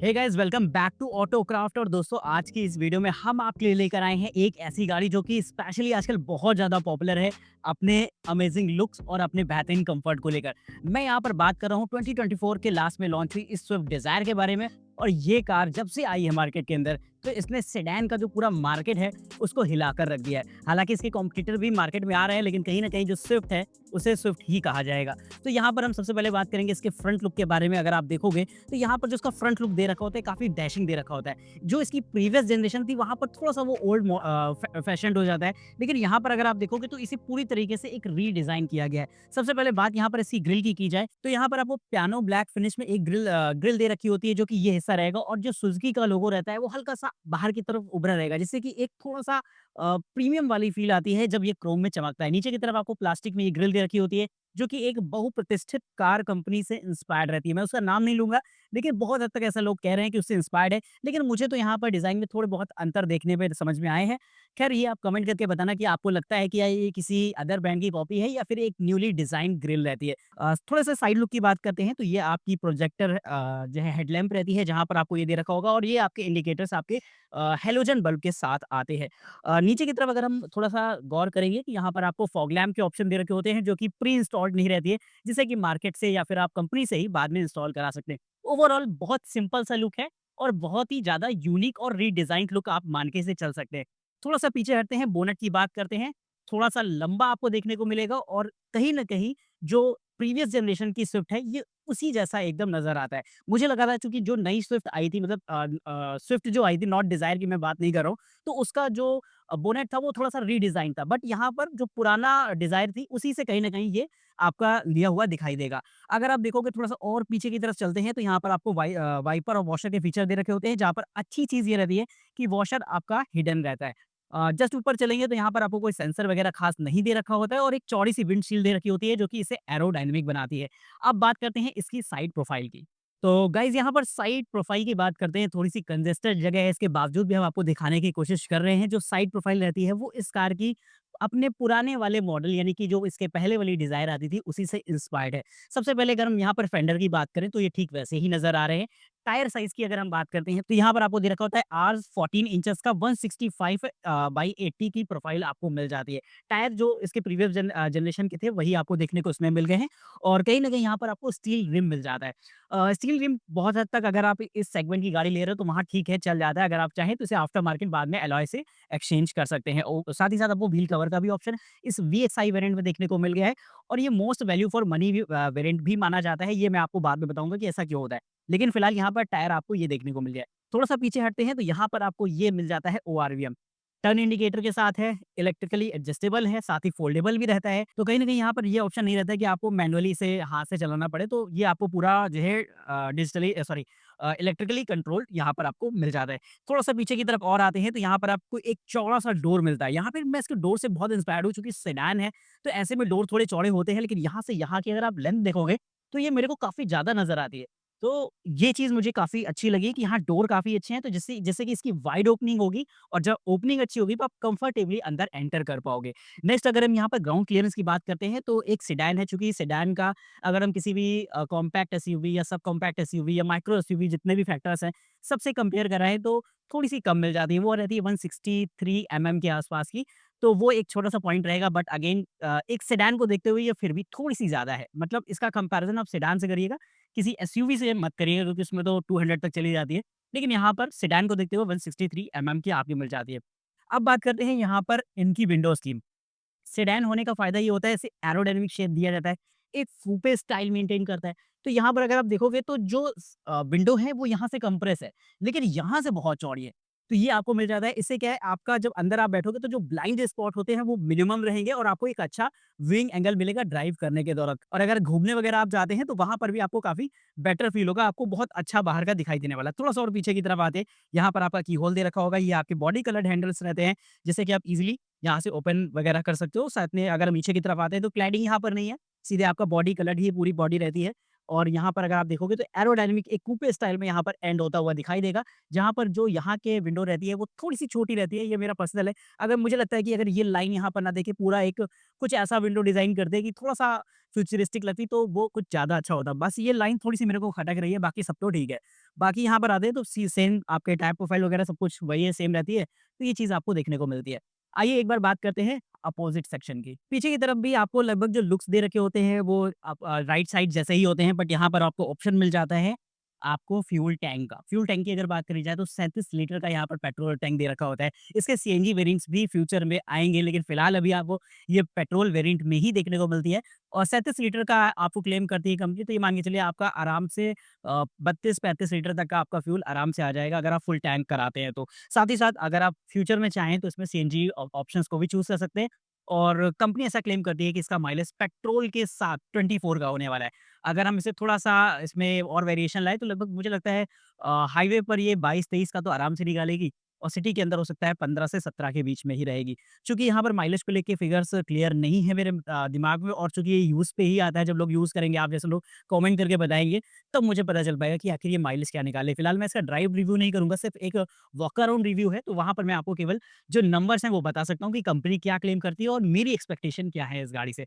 Hey guys, welcome back to Autocraft. और दोस्तों, आज की इस वीडियो में हम आपके लिए लेकर आए हैं एक ऐसी गाड़ी जो कि स्पेशली आजकल बहुत ज़्यादा पॉपुलर है अपने अमेजिंग लुक्स और अपने बेहतरीन कंफर्ट को लेकर। मैं यहाँ पर बात कर रहा हूँ 2024 के लास्ट में लॉन्च हुई इस स्विफ्ट डिज़ायर के बारे में। और ये कार जब से आई है मार्केट के अंदर, तो इसने सेडान का जो पूरा मार्केट है उसको हिलाकर रख दिया है। हालांकि इसके कॉम्पिटिटर भी मार्केट में आ रहे हैं, लेकिन कहीं ना कहीं जो स्विफ्ट है उसे स्विफ्ट ही कहा जाएगा। तो यहाँ पर हम सबसे पहले बात करेंगे इसके फ्रंट लुक के बारे में। अगर आप देखोगे तो यहाँ पर जो इसका फ्रंट लुक दे रखा होता है काफ़ी डैशिंग दे रखा होता है। जो इसकी प्रीवियस जनरेशन थी वहाँ पर थोड़ा-सा वो ओल्ड फैशन्ड हो जाता है। लेकिन यहाँ पर अगर आप देखोगे तो इसे पूरी तरीके से एक रीडिज़ाइन किया गया है। सबसे पहले बात यहाँ पर इसकी ग्रिल की जाए तो यहाँ पर आपको पियानो ब्लैक फिनिश में एक ग्रिल दे रखी होती है, जो कि ये हिस्सा रहेगा। और जो सुज़ुकी का लोगो रहता है वो हल्का-सा बाहर की तरफ उभरा रहेगा, जिससे कि एक थोड़ा-सा प्रीमियम वाली फ़ील आती है जब ये क्रोम में चमकता है। नीचे की तरफ आपको प्लास्टिक में ये ग्रिल दे रखी होती है, जो कि एक बहुप्रतिष्ठित कार कंपनी से इंस्पायर्ड रहती है। मैं उसका नाम नहीं लूँगा, लेकिन बहुत हद तक ऐसा लोग कह रहे हैं कि उससे इंस्पायर्ड है। लेकिन मुझे तो यहाँ पर डिज़ाइन में थोड़े बहुत अंतर देखने पे समझ में आए हैं। ख़ैर, ये आप कमेंट करके बताना कि आपको लगता है कि या ये किसी अदर ब्रांड की कॉपी है या फिर एक न्यूली डिज़ाइन ग्रिल रहती है। थोड़ा-सा साइड लुक की बात करते हैं तो ये आपकी प्रोजेक्टर जो है हेडलैम्प रहती है, जहाँ पर आपको ये दे रखा होगा। और ये आपके इंडिकेटर्स आपके हैलोजन बल्ब के साथ आते हैं। नीचे की तरफ अगर हम थोड़ा-सा गौर करेंगे कि यहाँ पर आपको फॉग लैम्प के ऑप्शन दे रखे होते हैं, जो कि प्री इंस्टॉल्ड नहीं रहती है, जिसे कि मार्केट से या फिर आप कंपनी से ही बाद में इंस्टॉल करा सकते हैं। ओवरऑल बहुत सिंपल सा लुक है और बहुत ही ज़्यादा यूनिक और रीडिज़ाइन्ड लुक आप मान के इसे चल सकते हैं। थोड़ा-सा पीछे हटते हैं, बोनट की बात करते हैं। थोड़ा-सा लंबा आपको देखने को मिलेगा और कहीं न कहीं जो प्रीवियस जनरेशन की स्विफ्ट है, ये उसी जैसा एकदम नज़र आता है। मुझे लगा था, चूँकि जो नई स्विफ्ट आई थी, मतलब स्विफ्ट जो आई थी, नॉट डिज़ायर की मैं बात नहीं कर रहा हूँ, तो उसका जो बोनेट था वो थोड़ा-सा रीडिज़ाइन था। बट यहाँ पर जो पुराना डिज़ायर थी, उसी से कहीं न कहीं ये आपका लिया हुआ दिखाई देगा। अगर आप देखोगे थोड़ा-सा और पीछे की तरफ चलते हैं, तो यहाँ पर आपको वाइपर और वॉशर के फीचर दे रखे होते हैं, जहाँ पर अच्छी चीज़ ये रहती है कि वॉशर आपका हिडन रहता है। जस्ट ऊपर चलेंगे तो यहाँ पर आपको कोई सेंसर वगैरह खास नहीं दे रखा होता है और एक चौड़ी-सी विंडशील्ड दे रखी होती है, जो कि इसे एयरोडायनामिक बनाती है। अब बात करते हैं इसकी साइड प्रोफाइल की। तो गाइज़, यहाँ पर साइड प्रोफाइल की बात करते हैं, थोड़ी-सी कंजेस्टेड जगह है, इसके बावजूद भी हम आपको दिखाने की कोशिश कर रहे हैं। जो साइड प्रोफाइल रहती है वो इस कार की अपने पुराने वाले मॉडल, यानी कि जो इसके पहले वाली डिज़ायर आती थी, उसी से इंस्पायर्ड है। सबसे पहले अगर हम यहाँ पर फेंडर की बात करें तो ये ठीक वैसे ही नज़र आ रहे हैं। टायर साइज़ की अगर हम बात करते हैं तो यहाँ पर आपको दे रखा होता है आर 14 इंचेस का 165 बाई 80 की प्रोफाइल आपको मिल जाती है। टायर जो इसके प्रीवियस जनरेशन के थे वही आपको देखने को इसमें मिल गए हैं। और कहीं न कहीं यहाँ पर आपको स्टील रिम मिल जाता है। स्टील रिम बहुत हद तक अगर आप इस सेगमेंट की गाड़ी ले रहे हो तो वहाँ ठीक है, चल जाता है। अगर आप चाहें तो इसे आफ्टर मार्केट बाद में एलॉय से एक्सचेंज कर सकते हैं। और साथ ही साथ आपको व्हील कवर का भी ऑप्शन इस वीएक्सआई वेरिएंट में देखने को मिल गया है। और ये most value for money variant भी माना जाता है। ये मैं आपको बाद में बताऊँगा कि ऐसा क्यों होता है। लेकिन फिलहाल यहाँ पर टायर आपको ये देखने को मिल गया है। थोड़ा-सा पीछे हटते हैं तो यहाँ पर आपको ये मिल जाता है ओआरवीएम। टर्न इंडिकेटर के साथ है, इलेक्ट्रिकली एडजस्टेबल है, साथ ही फोल्डेबल भी रहता है। तो कहीं न कहीं यहाँ पर ये ऑप्शन नहीं रहता है कि आपको मैनुअली इसे हाथ से चलाना पड़े। तो ये आपको पूरा जो है इलेक्ट्रिकली कंट्रोल्ड यहाँ पर आपको मिल जाता है। थोड़ा-सा पीछे की तरफ और आते हैं तो यहाँ पर आपको एक चौड़ा-सा डोर मिलता है। यहाँ पे मैं इसके डोर से बहुत इंस्पायर्ड हूँ, चूँकि सेडान है, तो ऐसे में डोर थोड़े चौड़े होते हैं, लेकिन यहाँ से यहाँ की अगर आप लेंथ देखोगे, तो ये मेरे को काफ़ी ज़्यादा नज़र आती है। तो ये चीज़ मुझे काफ़ी अच्छी लगी कि यहाँ डोर काफ़ी अच्छे हैं, तो जिससे जैसे कि इसकी वाइड ओपनिंग होगी और जब ओपनिंग अच्छी होगी तो आप कंफर्टेबली अंदर एंटर कर पाओगे। नेक्स्ट अगर हम यहाँ पर ग्राउंड क्लियरेंस की बात करते हैं तो एक सेडान है, चूँकि सेडान का अगर हम किसी भी कॉम्पैक्ट एसयूवी या सब कॉम्पैक्ट एसयूवी या माइक्रो एसयूवी, जितने भी फैक्टर्स हैं, सबसे कंपेयर कराएँ तो थोड़ी-सी कम मिल जाती है। वो रहती है 163 एमएम के आसपास की। तो वो एक छोटा-सा पॉइंट रहेगा, बट अगेन एक सेडान को देखते हुए ये फिर भी थोड़ी-सी ज़्यादा है। मतलब इसका कंपैरिज़न आप सेडान से करिएगा, किसी एसयूवी से मत करिएगा, क्योंकि उसमें तो 200 तक चली जाती है। लेकिन यहाँ पर सेडान को देखते हुए 163 एमएम की आपको मिल जाती है। अब बात करते हैं यहाँ पर इनकी विंडोज़ की। सेडान होने का फ़ायदा ये होता है, इसे एरोडायनामिक शेप दिया जाता है, एक फूपे स्टाइल मेंटेन करता है। तो यहाँ पर अगर आप देखोगे तो जो विंडो है वो यहाँ से कंप्रेस है, लेकिन यहाँ से बहुत चौड़ी है। तो ये आपको मिल जाता है। इससे क्या है, आपका जब अंदर आप बैठोगे तो जो ब्लाइंड स्पॉट होते हैं वो मिनिमम रहेंगे और आपको एक अच्छा व्यूइंग एंगल मिलेगा ड्राइव करने के दौरान। और अगर घूमने वगैरह आप जाते हैं तो वहाँ पर भी आपको काफ़ी बेटर फ़ील होगा, आपको बहुत अच्छा बाहर का दिखाई देने वाला है। थोड़ा-सा और पीछे की तरफ आते हैं, यहाँ पर आपका की होल दे रखा होगा, ये आपके बॉडी कलर्ड हैंडल्स रहते हैं, जिससे कि आप ईज़िली यहाँ से ओपन वगैरह कर सकते हो। साथ में अगर हम नीचे की तरफ आते हैं तो क्लैडिंग यहाँ पर नहीं है, सीधे आपका बॉडी कलर्ड ही पूरी बॉडी रहती है। और यहाँ पर अगर आप देखोगे तो एरोडायनामिक एक कूपे स्टाइल में यहाँ पर एंड होता हुआ दिखाई देगा, जहाँ पर जो यहाँ के विंडो रहती है वो थोड़ी-सी छोटी रहती है, ये मेरा पर्सनल है। अगर मुझे लगता है कि अगर ये लाइन यहाँ पर ना देके पूरा एक कुछ ऐसा विंडो डिज़ाइन कर दे कि थोड़ा-सा फ्यूचरिस्टिक लगती तो वो कुछ ज़्यादा अच्छा होता। बस ये लाइन थोड़ी-सी मेरे को खटक रही है, बाकी सब तो ठीक है। बाकी यहाँ पर आते हैं तो सी सेम आपके टाइप प्रोफाइल वगैरह सब कुछ वही है, सेम रहती है, तो ये चीज़ आपको देखने को मिलती है। आइए एक बार बात करते हैं अपोज़िट सेक्शन की। पीछे की तरफ भी आपको लगभग जो लुक्स दे रखे होते हैं वो राइट साइड जैसे ही होते हैं, बट यहाँ पर आपको ऑप्शन मिल जाता है आपको फ्यूल टैंक का। फ्यूल टैंक की अगर बात करी जाए तो 37 लीटर का यहाँ पर पेट्रोल टैंक दे रखा होता है। इसके सीएनजी वेरिएंट्स भी फ्यूचर में आएँगे, लेकिन फिलहाल अभी आपको ये पेट्रोल वेरिएंट में ही देखने को मिलती है और 37 लीटर का आपको क्लेम करती है कंपनी, तो ये मान के चलिए आपका आराम से 32-35 लीटर तक का आपका फ्यूल आराम से आ जाएगा अगर आप फुल टैंक कराते हैं तो। साथ ही साथ अगर आप फ्यूचर में चाहें तो इसमें सीएनजी ऑप्शंस को भी चूज़ कर सकते हैं और कंपनी ऐसा क्लेम करती है कि इसका माइलेज पेट्रोल के साथ 24 का होने वाला है। अगर हम इसे थोड़ा-सा इसमें और वेरिएशन लाएँ तो लगभग मुझे लगता है हाईवे पर ये 22-23 का तो आराम से निकालेगी और सिटी के अंदर हो सकता है 15 से 17 के बीच में ही रहेगी। चूँकि यहाँ पर माइलेज को लेके फिगर्स क्लियर नहीं है मेरे दिमाग में और चूँकि ये यूज़ पे ही आता है, जब लोग यूज़ करेंगे, आप जैसे लोग कमेंट करके बताएँगे, तब मुझे पता चल पाएगा कि आखिर ये माइलेज क्या निकाले। फिलहाल मैं इसका ड्राइव रिव्यू नहीं करूँगा, सिर्फ़ एक वॉक अराउंड रिव्यू है, तो वहाँ पर मैं आपको केवल जो नंबर्स हैं वो बता सकता हूँ कि कंपनी क्या क्लेम करती है और मेरी एक्सपेक्टेशन क्या है इस गाड़ी से।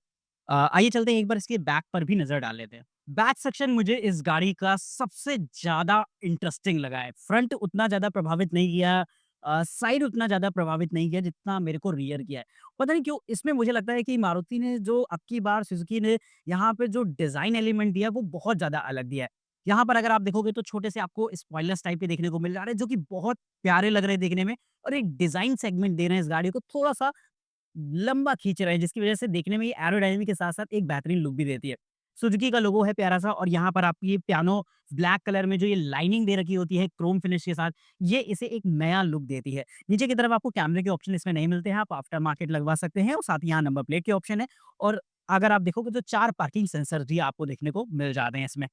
आइए चलते हैं एक बार इसके बैक पर भी नज़र डाल लेते हैं। बैक सेक्शन मुझे इस गाड़ी का सबसे ज़्यादा इंटरेस्टिंग लगा है। फ्रंट उतना ज़्यादा प्रभावित नहीं किया, साइड उतना ज़्यादा प्रभावित नहीं किया जितना मेरे को रियर किया है। पता नहीं क्यों इसमें मुझे लगता है कि मारुति ने जो अब की बार सुज़ुकी ने यहाँ पे जो डिज़ाइन एलिमेंट दिया है वो बहुत ज़्यादा अलग दिया है। यहाँ पर अगर आप देखोगे तो छोटे से आपको स्पॉयलर्स टाइप के देखने को मिल जा रहे हैं जो कि बहुत प्यारे लग रहे हैं देखने में और एक डिज़ाइन सेगमेंट दे रहे हैं इस गाड़ी को थोड़ा-सा लंबा खींच रहे हैं, जिसकी वजह से देखने में ये एरोडायनामिक के साथ-साथ एक बेहतरीन लुक भी देती है। सुजुकी का लोगो है प्यारा-सा और यहाँ पर आपकी ये पियानो ब्लैक कलर में जो ये लाइनिंग दे रखी होती है क्रोम फिनिश के साथ, ये इसे एक नया लुक देती है। नीचे की तरफ आपको कैमरे के ऑप्शन इसमें नहीं मिलते हैं, आप आफ्टर मार्केट लगवा सकते हैं और साथ ही यहाँ नंबर प्लेट के ऑप्शन है और अगर आप देखोगे तो 4 पार्किंग सेंसर भी आपको देखने को मिल जाते हैं इसमें।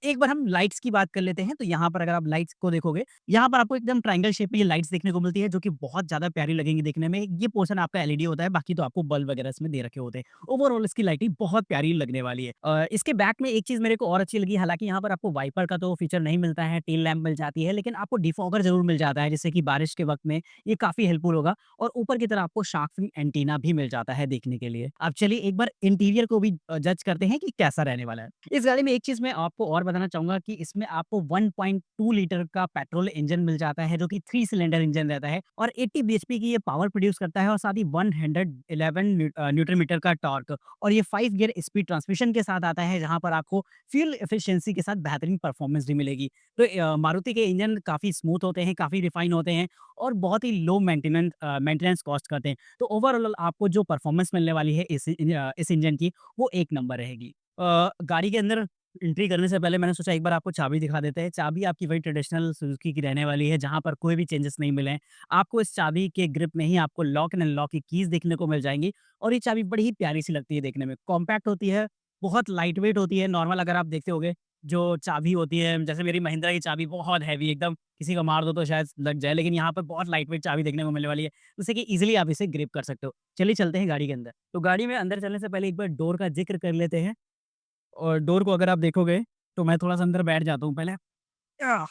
एक बार हम लाइट्स की बात कर लेते हैं, तो यहाँ पर अगर आप लाइट्स को देखोगे, यहाँ पर आपको एकदम ट्रायंगल शेप में ये लाइट्स देखने को मिलती है, जो कि बहुत ज़्यादा प्यारी लगेंगी देखने में। ये पोर्शन आपका एलईडी होता है, बाकी तो आपको बल्ब वगैरह इसमें दे रखे होते हैं। ओवरऑल इसकी लाइटिंग बहुत प्यारी लगने वाली है। इसके बैक में एक चीज़ मेरे को और अच्छी लगी, हालाँकि यहाँ पर आपको वाइपर का तो फीचर नहीं मिलता है, टेल लैंप मिल जाती है, लेकिन आपको डिफॉगर ज़रूर मिल जाता है, जिससे कि बारिश के वक़्त में ये काफ़ी हेल्पफुल होगा और ऊपर की तरफ आपको शार्क फिन एंटीना भी मिल जाता है देखने के लिए। अब चलिए एक बार इंटीरियर को भी जज करते हैं कि कैसा रहने वाला है। इस गाड़ी में एक चीज़ मैं आपको और बताना चाहूँगा कि इसमें आपको 1.2 लीटर का पेट्रोल इंजन मिल जाता है, जो कि 3 सिलेंडर इंजन रहता है और 80 बीएचपी की ये पावर प्रोड्यूस करता है और साथ ही 111 न्यूटन मीटर का टॉर्क और ये 5 गियर स्पीड ट्रांसमिशन के साथ आता है, जहाँ पर आपको फ्यूल एफिशिएंसी के साथ बेहतरीन परफॉर्मेंस भी मिलेगी। तो मारुति के इंजन काफ़ी स्मूथ होते हैं, काफ़ी रिफाइन होते हैं और बहुत ही लो मेंटेनेंस कॉस्ट करते हैं। तो ओवरऑल आपको जो परफॉर्मेंस मिलने वाली है इस इंजन की, वो एक नंबर रहेगी। गाड़ी के अंदर एंट्री करने से पहले मैंने सोचा एक बार आपको चाबी दिखा देते हैं। चाबी आपकी वही ट्रेडिशनल सुज़ुकी की रहने वाली है, जहाँ पर कोई भी चेंजेस नहीं मिले हैं। आपको इस चाबी के ग्रिप में ही आपको लॉक एंड अनलॉक की कीज़ देखने को मिल जाएँगी और ये चाबी बड़ी ही प्यारी-सी लगती है देखने में। कॉम्पैक्ट होती है, बहुत लाइट वेट होती है। नॉर्मल अगर आप देखते होंगे, जो चाबी होती है, जैसे मेरी महिंद्रा की चाबी बहुत हेवी एकदम, किसी को मार दो तो शायद लग जाए, लेकिन यहाँ पर बहुत लाइट वेट चाबी देखने को मिलने वाली है, जिससे कि ईज़िली आप इसे ग्रिप कर सकते हो। चलिए चलते हैं गाड़ी के अंदर। तो गाड़ी में अंदर चलने से पहले एक बार डोर का ज़िक्र कर लेते हैं। और डोर को अगर आप देखोगे, तो मैं थोड़ा-सा अंदर बैठ जाता हूँ पहले। आह!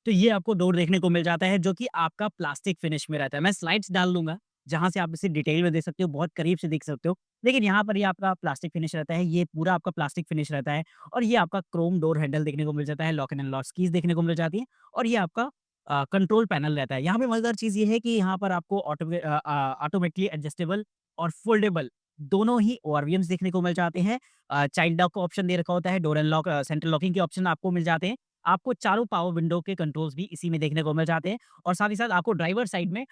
तो ये आपको डोर देखने को मिल जाता है, जो कि आपका प्लास्टिक फिनिश में रहता है। मैं स्लाइड्स डाल दूँगा, जहाँ से आप इसे डिटेल में देख सकते हो, बहुत करीब से देख सकते हो। लेकिन यहाँ पर ये आपका प्लास्टिक फिनिश रहता है, ये पूरा आपका प्लास्टिक फिनिश रहता है और ये आपका क्रोम डोर हैंडल देखने को मिल जाता है, लॉक एंड अनलॉक कीज़ देखने को मिल जाती हैं और ये आपका कंट्रोल पैनल रहता है। यहाँ पे मज़ेदार चीज़ ये है कि यहाँ पर आपको ऑटोमेटिकली एडजस्टेबल और फोल्डेबल दोनों ही ओआरवीएम्स देखने को मिल जाते हैं। चाइल्ड लॉक का ऑप्शन दे रखा होता है, डोर अनलॉक सेंट्रल लॉकिंग के ऑप्शन आपको मिल जाते हैं। आपको चारों पावर विंडो के कंट्रोल्स भी इसी में देखने को मिल जाते हैं और साथ ही साथ आपको ड्राइवर साइड में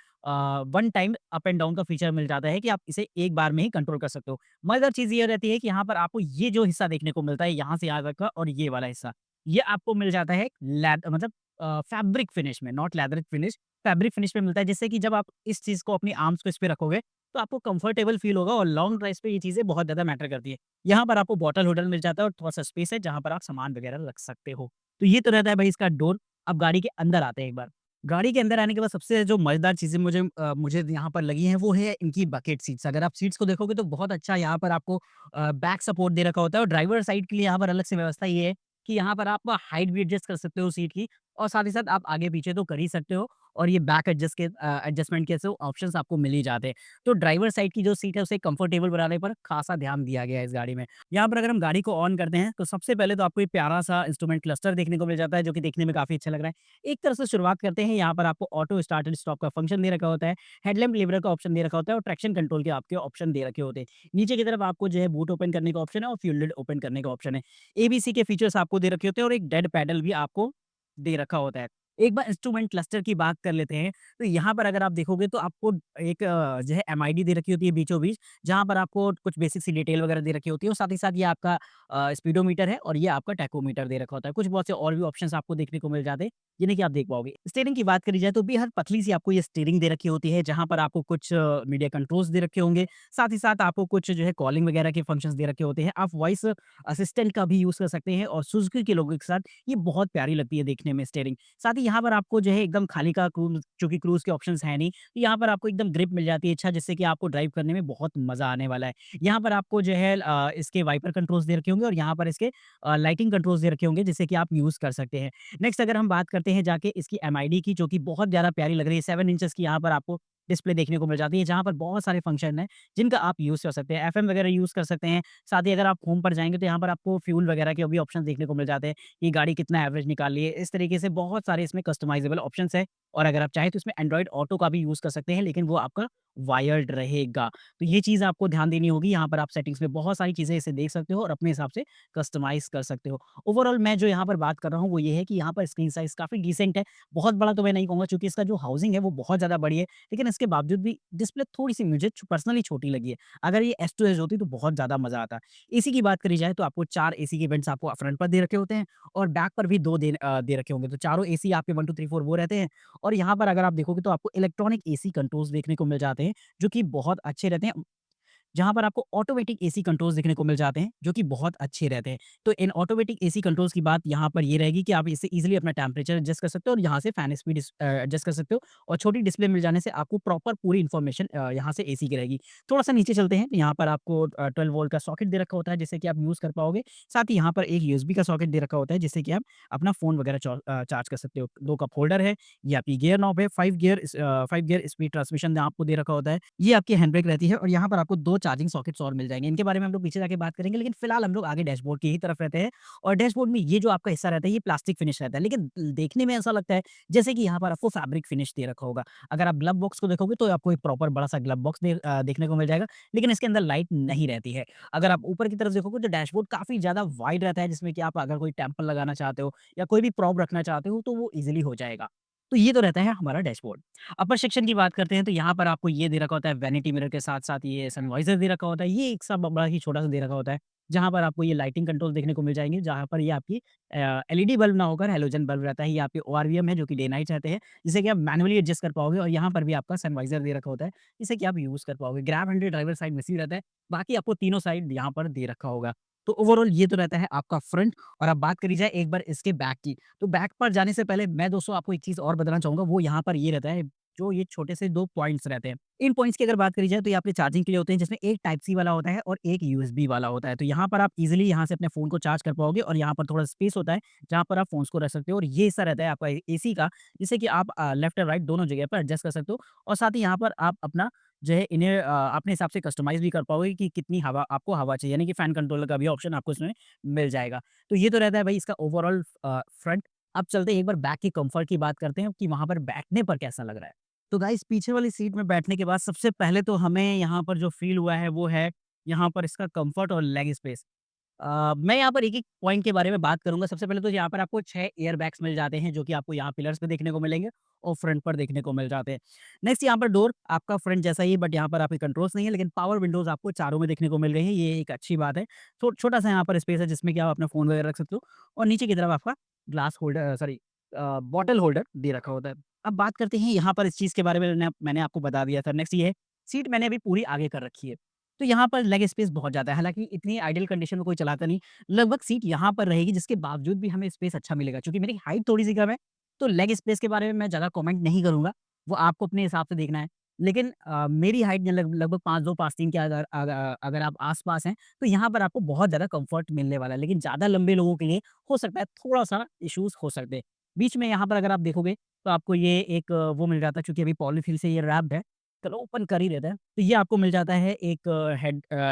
one time up and down का फीचर मिल जाता है कि आप इसे एक बार में ही कंट्रोल कर सकते हो। मज़ेदार चीज़ ये रहती है कि यहाँ पर आपको ये जो हिस्सा देखने को मिलता है, यहाँ से यहाँ तक का और ये वाला हिस्सा, ये आपको मिल जाता है मतलब फैब्रिक फिनिश में, नॉट लेदरिक फिनिश, फैब्रिक फिनिश में मिलता है, जिससे कि जब आप इस चीज़ को अपनी आर्म्स को इस पे रखोगे, तो आपको कंफर्टेबल फ़ील होगा और लॉन्ग ड्राइव्स पे ये चीज़ें बहुत ज़्यादा मैटर करती है। यहाँ पर आपको बॉटल होल्डर मिल जाता है और थोड़ा-सा स्पेस है, जहाँ पर आप सामान वगैरह रख सकते हो। तो ये तो रहता है भाई इसका डोर। अब गाड़ी के अंदर आते हैं एक बार। गाड़ी के अंदर आने के बाद सबसे जो मज़ेदार चीज़ें मुझे यहाँ पर लगी हैं वो है इनकी बकेट सीट्स। अगर आप सीट्स को देखोगे तो बहुत अच्छा यहाँ पर आपको बैक सपोर्ट दे रखा होता है और ड्राइवर साइड के लिए यहाँ पर अलग से व्यवस्था ये है कि यहाँ पर आप हाइट भी एडजस्ट कर सकते हो सीट की और साथ ही साथ आप आगे-पीछे तो कर ही सकते हो और ये बैक एडजस्टमेंट के सो ऑप्शंस आपको मिल ही जाते हैं। तो ड्राइवर साइड की जो सीट है उसे कंफर्टेबल बनाने पर खासा ध्यान दिया गया है इस गाड़ी में। यहाँ पर अगर हम गाड़ी को ऑन करते हैं तो सबसे पहले तो आपको ये प्यारा-सा इंस्ट्रूमेंट क्लस्टर देखने को मिल जाता है जो कि देखने में काफ़ी अच्छा लग रहा है। एक तरह से शुरुआत करते हैं, यहाँ पर आपको ऑटो स्टार्ट एंड स्टॉप का फंक्शन दे रखा होता है, हेडलैम्प लीवर का ऑप्शन दे रखा होता है और ट्रैक्शन कंट्रोल के आपके ऑप्शन दे रखे होते हैं। नीचे की तरफ आपको जो है बूट ओपन करने का ऑप्शन है और फ्यूल लिड ओपन करने का ऑप्शन है। एबीसी के फीचर्स आपको दे रखे होते हैं और एक डेड पैडल भी आपको दे रखा होता है। एक बार इंस्ट्रूमेंट क्लस्टर की बात कर लेते हैं, तो यहाँ पर अगर आप देखोगे तो आपको एक जो है एमआईडी दे रखी होती है बीचों-बीच, जहाँ पर आपको कुछ बेसिक सी डिटेल वगैरह दे रखी होती है और साथ ही साथ ये आपका स्पीडोमीटर है और ये आपका टैकोमीटर दे रखा होता है। कुछ बहुत से और भी ऑप्शंस आपको देखने को मिल जाते हैं, जिन्हें कि आप देख पाओगे। स्टीयरिंग की बात करी जाए तो बेहद पतली-सी आपको ये स्टीयरिंग दे रखी होती है, जहाँ पर आपको कुछ मीडिया कंट्रोल्स दे रखे होंगे। साथ ही साथ आपको कुछ जो है कॉलिंग वगैरह के फंक्शंस दे रखे होते हैं। आप वॉइस असिस्टेंट का भी यूज़ कर सकते हैं और सुज़ुकी के लोगों के साथ ये बहुत प्यारी लगती है देखने में स्टीयरिंग। साथ ही यहाँ पर आपको जो है एकदम खाली का क्रूज़ चूँकि क्रूज़ के ऑप्शंस है नहीं, तो यहाँ पर आपको एकदम ग्रिप मिल जाती है अच्छा जिससे कि आपको ड्राइव करने में बहुत मज़ा आने वाला है। यहाँ पर आपको जो है इसके वाइपर कंट्रोल्स दे रखे होंगे और यहाँ पर इसके लाइटिंग कंट्रोल्स दे रखे होंगे जिससे कि आप यूज़ कर सकते हैं। नेक्स्ट अगर हम बात करते हैं जाके इसकी एमआईडी की जो कि बहुत ज़्यादा प्यारी लग रही है, 7 इंचेस की यहाँ पर आपको डिस्प्ले देखने को मिल जाती है, जहाँ पर बहुत सारे फंक्शन हैं, जिनका आप यूज़ कर सकते हैं। एफएम वगैरह यूज़ कर सकते हैं। साथ ही अगर आप होम पर जाएँगे तो यहाँ पर आपको फ्यूल वगैरह के भी ऑप्शंस देखने को मिल जाते हैं, कि गाड़ी कितना एवरेज निकाल रही है। इस तरीके से बहुत सारे इसमें कस्टमाइज़ेबल ऑप्शंस हैं और अगर आप चाहें तो इसमें एंड्रॉइड ऑटो का भी यूज़ कर सकते हैं, लेकिन वो आपका वायर्ड रहेगा। तो ये चीज़ आपको ध्यान देनी होगी। यहाँ पर आप सेटिंग्स में बहुत सारी चीज़ें इसे देख सकते हो और अपने हिसाब से कस्टमाइज़ कर सकते हो। ओवरऑल मैं जो यहाँ पर बात कर रहा हूँ वो ये है कि यहाँ पर स्क्रीन साइज़ काफ़ी डिसेंट है। बहुत बड़ा तो मैं नहीं कहूँगा क्योंकि इसका जो हाउसिंग है वो बहुत ज़्यादा बड़ी है, लेकिन इसके बावजूद भी डिस्प्ले थोड़ी-सी मुझे पर्सनली छोटी लगी है। अगर ये एस टू एज होती तो बहुत ज़्यादा मज़ा आता। एसी की बात करी जाए तो आपको 4 एसी के वेंट्स आपको फ्रंट पर दे रखे होते हैं और बैक पर भी 2 दे रखे होंगे। तो चारों एसी आपके 1, 2, 3, 4 वो रहते हैं और यहाँ पर अगर आप देखोगे तो आपको इलेक्ट्रॉनिक एसी कंट्रोल्स देखने को मिल जाते हैं, जो कि बहुत अच्छे रहते हैं। जहाँ पर आपको ऑटोमेटिक एसी कंट्रोल्स देखने को मिल जाते हैं, जो कि बहुत अच्छे रहते हैं। तो इन ऑटोमेटिक एसी कंट्रोल्स की बात यहाँ पर ये रहेगी कि आप इससे ईज़िली अपना टेम्परेचर एडजस्ट कर सकते हो और यहाँ से फैन स्पीड एडजस्ट कर सकते हो और छोटी डिस्प्ले मिल जाने से आपको प्रॉपर पूरी इन्फॉर्मेशन यहाँ से एसी की रहेगी। थोड़ा-सा नीचे चलते हैं, तो यहाँ पर आपको 12 वोल्ट का सॉकेट दे रखा होता है, जिससे कि आप यूज़ कर पाओगे। साथ ही यहाँ पर एक यूएसबी का सॉकेट दे रखा होता है, जिससे कि आप अपना फ़ोन वगैरह चार्ज कर सकते हो। 2 कप होल्डर है, ये आपकी गियर नॉब है, 5 गियर स्पीड ट्रांसमिशन आपको दे रखा होता है। ये आपकी हैंड ब्रेक रहती है और यहाँ पर आपको 2 चार्जिंग सॉकेट्स और मिल जाएँगे। इनके बारे में हम लोग पीछे जाके बात करेंगे, लेकिन फिलहाल हम लोग आगे डैशबोर्ड की ही तरफ रहते हैं और डैशबोर्ड में ये जो आपका हिस्सा रहता है, ये प्लास्टिक फिनिश रहता है, लेकिन देखने में ऐसा लगता है जैसे कि यहाँ पर आपको फैब्रिक फिनिश दे रखा होगा। अगर आप ग्लव बॉक्स को देखोगे तो आपको एक प्रॉपर बड़ा-सा ग्लव बॉक्स देखने को मिल जाएगा, लेकिन इसके अंदर लाइट नहीं रहती है। अगर आप ऊपर की तरफ देखोगे तो डैशबोर्ड काफ़ी ज़्यादा वाइड रहता है, जिसमें कि आप अगर कोई टेम्पल लगाना चाहते हो या कोई भी प्रॉप रखना चाहते हो, तो वो ईज़िली हो जाएगा। तो ये तो रहता है हमारा डैशबोर्ड। अपर सेक्शन की बात करते हैं तो यहाँ पर आपको ये दे रखा होता है वैनिटी मिरर के साथ-साथ ये सनवाइज़र दे रखा होता है। ये एक सा बड़ा ही छोटा-सा दे रखा होता है, जहाँ पर आपको ये लाइटिंग कंट्रोल देखने को मिल जाएँगे, जहाँ पर ये आपकी एलईडी बल्ब ना होकर हैलोजन बल्ब रहता है। ये आपके ओआरवीएम है जो कि डे नाइट रहते हैं, जिसे कि आप मैनुअली एडजस्ट कर पाओगे और यहाँ पर भी आपका सनवाइज़र दे रखा होता है, जिसे कि आप यूज़ कर पाओगे। ग्रैब हैंडल ड्राइवर साइड में से रहता है, बाकी आपको तीनों साइड यहाँ पर दे रखा होगा। तो ओवरऑल ये तो रहता है आपका फ्रंट और अब बात करी जाए एक बार इसके बैक की। तो बैक पर जाने से पहले मैं दोस्तों आपको एक चीज़ और बताना चाहूँगा, वो यहाँ पर ये रहता है, जो ये छोटे से 2 पॉइंट्स रहते हैं। इन पॉइंट्स की अगर बात करी जाए तो ये आपके चार्जिंग के लिए होते हैं, जिसमें एक टाइप सी वाला होता है और एक यूएसबी वाला होता है। तो यहाँ पर आप ईज़िली यहाँ से अपने फ़ोन को चार्ज कर पाओगे और यहाँ पर थोड़ा स्पेस होता है, जहाँ पर आप फ़ोन्स को रख सकते हो और ये हिस्सा रहता है आपका एसी का, जिससे कि आप लेफ्ट और राइट दोनों जगह पर एडजस्ट कर सकते हो और साथ ही यहाँ पर आप अपना जो है इन्हें अपने हिसाब से कस्टमाइज़ भी कर पाओगे कि कितनी हवा आपको हवा चाहिए, यानी कि फैन कंट्रोलर का भी ऑप्शन आपको इसमें मिल जाएगा। तो ये तो रहता है भाई इसका ओवरऑल फ्रंट। अब चलते हैं एक बार बैक की कम्फर्ट की बात करते हैं कि वहाँ पर बैठने पर कैसा लग रहा है। तो गाइस पीछे वाली सीट में बैठने के बाद सबसे पहले तो हमें यहाँ पर जो फ़ील हुआ है वो है यहाँ पर इसका कम्फर्ट और लेग स्पेस। मैं यहाँ पर एक-एक पॉइंट के बारे में बात करूँगा। सबसे पहले तो यहाँ पर आपको 6 एयर बैग्स मिल जाते हैं, जो कि आपको यहाँ पिलर्स पे देखने को मिलेंगे और फ्रंट पर देखने को मिल जाते हैं। नेक्स्ट यहाँ पर डोर आपका फ्रंट जैसा ही है, बट यहाँ पर आपके कंट्रोल्स नहीं है, लेकिन पावर विंडोज़ आपको चारों में देखने को मिल रही हैं, ये एक अच्छी बात है। छोटा-सा यहाँ पर स्पेस है जिसमें कि आप अपना फ़ोन वगैरह रख सकते हो और नीचे की तरफ आपका glass holder sorry bottle holder दे रखा होता है। अब बात करते हैं यहाँ पर इस चीज़ के बारे में मैंने आपको बता दिया था। नेक्स्ट ये है, सीट मैंने अभी पूरी आगे कर रखी है। तो यहाँ पर लेग स्पेस बहुत ज़्यादा है, हालाँकि इतनी आइडियल कंडीशन में कोई चलाता नहीं। लगभग सीट यहाँ पर रहेगी जिसके बावजूद भी हमें स्पेस अच्छा मिलेगा, चूँकि मेरी हाइट थोड़ी-सी कम है, तो लेग स्पेस के बारे में मैं ज़्यादा कमेंट नहीं करूँगा, वो आपको अपने हिसाब से देखना है। लेकिन मेरी हाइट लगभग 5'2", 5'3" के अगर आप आस-पास हैं, तो यहाँ पर आपको बहुत ज़्यादा कम्फर्ट मिलने वाला है। लेकिन ज़्यादा लंबे लोगों के लिए हो सकता है थोड़ा-सा इश्यूज़ हो सकते हैं। बीच में यहाँ पर अगर आप देखोगे, तो आपको ये एक वो मिल जाता है, चूँकि अभी पॉलीफिल से ये रैप्ड है, चलो ओपन कर ही देते हैं। तो ये आपको मिल जाता है एक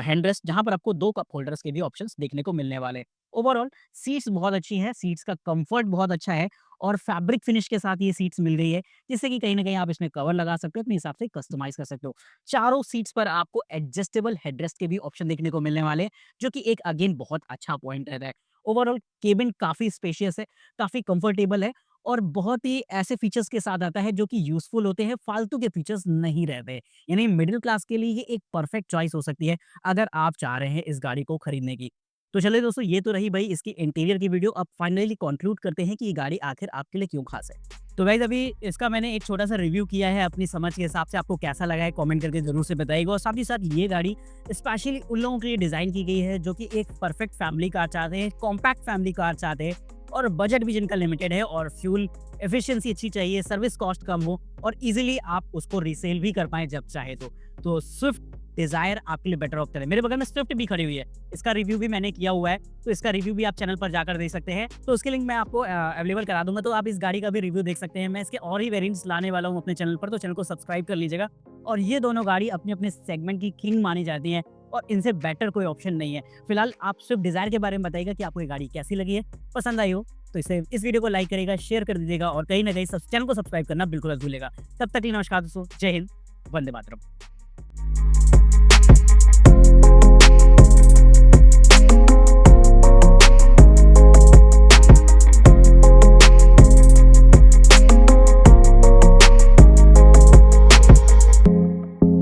हैंड रेस्ट, जहाँ पर आपको 2 कप होल्डर्स के भी ऑप्शंस देखने को मिलने वाले हैं। ओवरऑल सीट्स बहुत अच्छी हैं, सीट्स का कम्फर्ट बहुत अच्छा है और फैब्रिक फिनिश के साथ ये सीट्स मिल रही है, जिससे कि कहीं न कहीं आप इसमें कवर लगा सकते हो, अपने हिसाब से कस्टमाइज़ कर सकते हो। चारों सीट्स पर आपको एडजस्टेबल हेडरेस्ट के भी ऑप्शन देखने को मिलने वाले हैं, जो कि एक अगेन बहुत अच्छा पॉइंट रहता है। ओवरऑल केबिन काफ़ी स्पेशियस है, काफ़ी कंफर्टेबल है और बहुत ही ऐसे फीचर्स के साथ आता है जो कि यूज़फुल होते हैं, फालतू के फीचर्स नहीं रहते। यानी मिडल क्लास के लिए ये एक परफेक्ट चॉइस हो सकती है, अगर आप चाह रहे हैं इस गाड़ी को खरीदने की। तो चलिए दोस्तों, ये तो रही भई इसकी इंटीरियर की वीडियो। अब फाइनली कंक्लूड करते हैं कि ये गाड़ी आखिर आपके लिए क्यों खास है। तो गाइज़, अभी इसका मैंने एक छोटा-सा रिव्यू किया है अपनी समझ के हिसाब से, आपको कैसा लगा है कमेंट करके ज़रूर से बताइएगा। और साथ ही साथ ये गाड़ी स्पेशली उन लोगों के लिए डिज़ाइन की गई है जो कि एक परफेक्ट फैमिली कार चाहते हैं, कॉम्पैक्ट फैमिली कार चाहते हैं और बजट भी जिनका लिमिटेड है और फ्यूल एफिशिएंसी अच्छी चाहिए, सर्विस कॉस्ट कम हो और ईज़िली आप उसको रीसेल भी कर पाएँ जब चाहे तो। तो स्विफ्ट डिज़ायर आपके लिए बेटर ऑप्शन है। मेरे बगल में स्विफ्ट भी खड़ी हुई है, इसका रिव्यू भी मैंने किया हुआ है, तो इसका रिव्यू भी आप चैनल पर जाकर देख सकते हैं। तो उसकी लिंक मैं आपको अवेलेबल करा दूँगा, तो आप इस गाड़ी का भी रिव्यू देख सकते हैं। मैं इसके और ही वेरिएंट्स लाने वाला हूँ अपने चैनल पर, तो चैनल को सब्सक्राइब कर लीजिएगा। और ये दोनों गाड़ी अपने-अपने सेगमेंट की किंग मानी जाती हैं और इनसे बेटर कोई ऑप्शन नहीं है। फिलहाल आप स्विफ्ट डिज़ायर के बारे में बताइएगा कि आपको ये गाड़ी कैसी लगी है? पसंद आई हो तो इस वीडियो को लाइक करिएगा, शेयर कर दीजिएगा और कहीं न कहीं चैनल को सब्सक्राइब करना बिल्कुल मत भूलिएगा। तब तक के लिए नमस्कार दोस्तों, जय हिंद, वंदे मातरम।